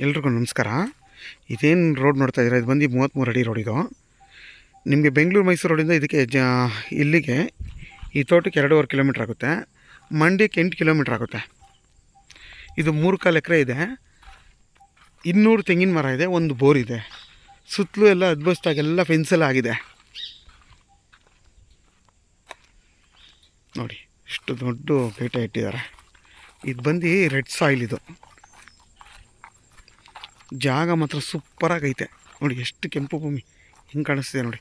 ಎಲ್ರಿಗೂ ನಮಸ್ಕಾರ. ಇದೇನು ರೋಡ್ ನೋಡ್ತಾ ಇದ್ದೀರಾ, ಇದು ಬಂದು 33 ಅಡಿ ರೋಡ್. ಇದು ನಿಮಗೆ ಬೆಂಗಳೂರು ಮೈಸೂರು ರೋಡಿಂದ ಇದಕ್ಕೆ ಇಲ್ಲಿಗೆ ಈ ತೋಟಕ್ಕೆ 2.5 ಕಿಲೋಮೀಟ್ರ್ ಆಗುತ್ತೆ. ಮಂಡ್ಯಕ್ಕೆ 8 ಕಿಲೋಮೀಟ್ರ್ ಆಗುತ್ತೆ. ಇದು 3.4 ಎಕರೆ ಇದೆ. 200 ತೆಂಗಿನ ಮರ ಇದೆ, ಒಂದು ಬೋರ್ ಇದೆ. ಸುತ್ತಲೂ ಎಲ್ಲ ಅದ್ಭುತವಾಗೆಲ್ಲ ಫೆನ್ಸೆಲ್ಲ ಆಗಿದೆ ನೋಡಿ. ಇಷ್ಟು ದೊಡ್ಡ ಗೇಟ ಇಟ್ಟಿದ್ದಾರೆ. ಇದು ಬಂದು ರೆಡ್ ಸಾಯಿಲ್. ಇದು ಜಾಗ ಮಾತ್ರ ಸೂಪರಾಗೈತೆ ನೋಡಿ. ಎಷ್ಟು ಕೆಂಪು ಭೂಮಿ ಹಿಂಗೆ ಕಾಣಿಸ್ತಿದೆ ನೋಡಿ.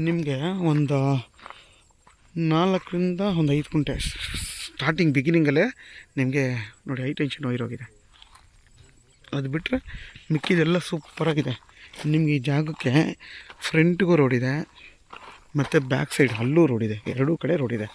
ನಿಮಗೆ ಒಂದು 4 ರಿಂದ 5 ಗುಂಟೆ ಸ್ಟಾರ್ಟಿಂಗ್ ಬಿಗಿನಿಂಗಲ್ಲೇ ನಿಮಗೆ ನೋಡಿ ಹೈ ಟೆನ್ಷನ್ ವೈರೋಗಿದೆ. ಅದು ಬಿಟ್ಟರೆ ಮಿಕ್ಕಿದೆಲ್ಲ ಸೂಪರಾಗಿದೆ. ನಿಮಗೆ ಈ ಜಾಗಕ್ಕೆ ಫ್ರಂಟ್ಗೂ ರೋಡ್ ಇದೆ ಮತ್ತು ಬ್ಯಾಕ್ ಸೈಡ್ ಅಲ್ಲೂ ರೋಡ್ ಇದೆ. ಎರಡೂ ಕಡೆ ರೋಡ್ ಇದೆ.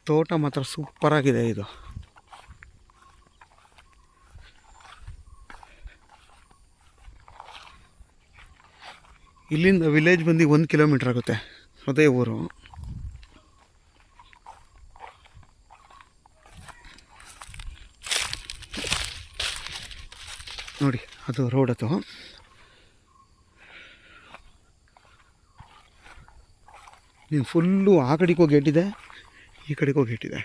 ತೋಟ ಮಾತ್ರ ಸೂಪರಾಗಿದೆ. ಇದು ಇಲ್ಲಿಂದ ವಿಲೇಜ್ ಬಂದು 1 ಕಿಲೋಮೀಟ್ರ್ ಆಗುತ್ತೆ. ಅದೇ ಊರು. ನೋಡಿ ಅದು ರೋಡ್. ಅದು ನೀವು ಫುಲ್ಲು ಆ ಕಡೆಗೂ ಗೇಟ್ ಇದೆ, ಈ ಕಡೆಗೂ ಗೇಟ್ ಇದೆ.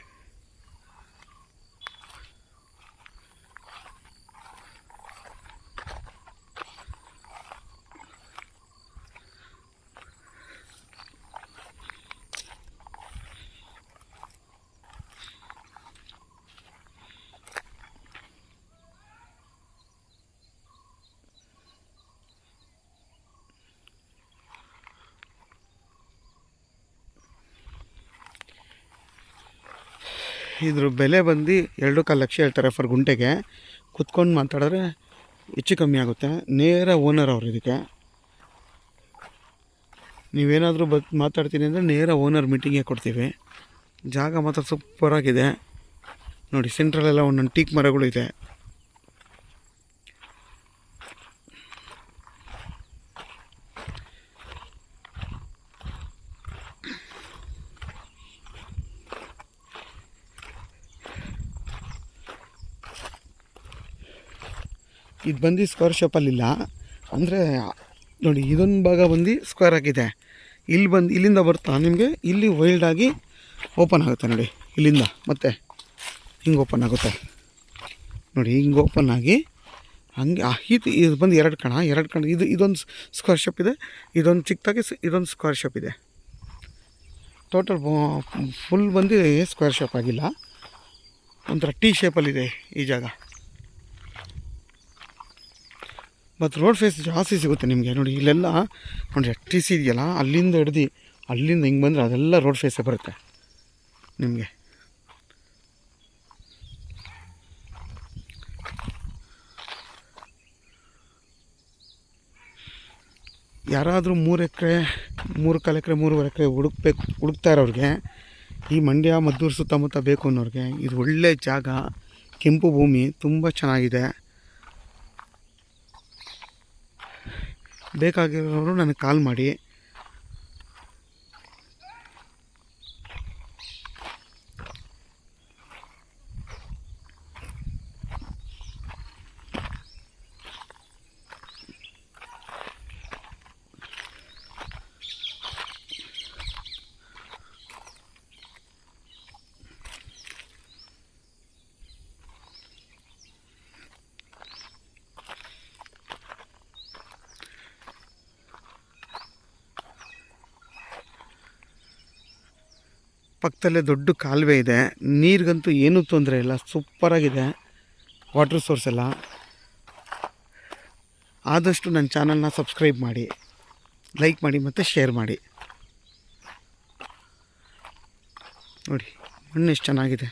ಇದ್ರ ಬೆಲೆ ಬಂದು 2.25 ಲಕ್ಷ ಹೇಳ್ತಾರೆ ಫರ್ ಗುಂಟೆಗೆ. ಕುತ್ಕೊಂಡು ಮಾತಾಡಿದ್ರೆ ಹೆಚ್ಚು ಕಮ್ಮಿ ಆಗುತ್ತೆ. ನೇರ ಓನರ್ ಅವರು. ಇದಕ್ಕೆ ನೀವೇನಾದರೂ ಮಾತಾಡ್ತೀನಿ ಅಂದರೆ ನೇರ ಓನರ್ ಮೀಟಿಂಗೇ ಕೊಡ್ತೀವಿ. ಜಾಗ ಮಾತ್ರ ಸೂಪರಾಗಿದೆ ನೋಡಿ. ಸೆಂಟ್ರಲೆಲ್ಲ ಒಂದೊಂದು ಟೀಕ್ ಮರಗಳು ಇದೆ. ಇದು ಬಂದು ಸ್ಕ್ವೇರ್ ಶೇಪಲ್ಲಿಲ್ಲ. ಅಂದರೆ ನೋಡಿ, ಇದೊಂದು ಭಾಗ ಬಂದು ಸ್ಕ್ವೇರ್ ಆಗಿದೆ. ಇಲ್ಲಿ ಬಂದು ಇಲ್ಲಿಂದ ಬರ್ತಾ ನಿಮಗೆ ಇಲ್ಲಿ ವೈಲ್ಡಾಗಿ ಓಪನ್ ಆಗುತ್ತೆ ನೋಡಿ. ಇಲ್ಲಿಂದ ಮತ್ತೆ ಹಿಂಗೆ ಓಪನ್ ಆಗುತ್ತೆ ನೋಡಿ. ಹಿಂಗೆ ಓಪನ್ ಆಗಿ ಹಂಗೆ ಇದು ಬಂದು 2 ಕಣ. ಇದೊಂದು ಸ್ಕ್ವೇರ್ ಶೇಪ್ ಇದೆ, ಇದೊಂದು ಚಿಕ್ಕದಾಗಿ ಇದೊಂದು ಸ್ಕ್ವೇರ್ ಶೇಪ್ ಇದೆ. ಟೋಟಲ್ ಫುಲ್ ಬಂದು ಸ್ಕ್ವೇರ್ ಶೇಪ್ ಆಗಿಲ್ಲ, ಒಂಥರ ಟೀ ಶೇಪಲ್ಲಿದೆ ಈ ಜಾಗ. ಮತ್ತು ರೋಡ್ ಫೇಸ್ ಜಾಸ್ತಿ ಸಿಗುತ್ತೆ ನಿಮಗೆ ನೋಡಿ. ಇಲ್ಲೆಲ್ಲ ನೋಡಿ ಟಿ ಸಿ ಇದೆಯಲ್ಲ, ಅಲ್ಲಿಂದ ಹಿಡ್ದು ಅಲ್ಲಿಂದ ಹಿಂಗೆ ಬಂದರೆ ಅದೆಲ್ಲ ರೋಡ್ ಫೇಸೇ ಬರುತ್ತೆ ನಿಮಗೆ. ಯಾರಾದರೂ 3 ಎಕರೆ 3.25 ಎಕರೆ 3.5 ಎಕರೆ ಹುಡುಕ್ತಾ ಇರೋರಿಗೆ, ಈ ಮಂಡ್ಯ ಮದ್ದೂರು ಸುತ್ತಮುತ್ತ ಬೇಕು ಅನ್ನೋರಿಗೆ ಇದು ಒಳ್ಳೆ ಜಾಗ. ಕೆಂಪು ಭೂಮಿ, ತುಂಬ ಚೆನ್ನಾಗಿದೆ. ಬೇಕಾಗಿರೋರು ನನಗೆ ಕಾಲ್ ಮಾಡಿ. ಪಕ್ಕದಲ್ಲೇ ದೊಡ್ಡ ಕಾಲುವೆ ಇದೆ. ನೀರಿಗಂತೂ ಏನೂ ತೊಂದರೆ ಇಲ್ಲ, ಸೂಪರಾಗಿದೆ ವಾಟರ್ ಸೋರ್ಸ್ ಎಲ್ಲ. ಆದಷ್ಟು ನನ್ನ ಚಾನಲ್ನ ಸಬ್ಸ್ಕ್ರೈಬ್ ಮಾಡಿ, ಲೈಕ್ ಮಾಡಿ ಮತ್ತು ಶೇರ್ ಮಾಡಿ. ನೋಡಿ ಮಣ್ಣು ಎಷ್ಟು ಚೆನ್ನಾಗಿದೆ.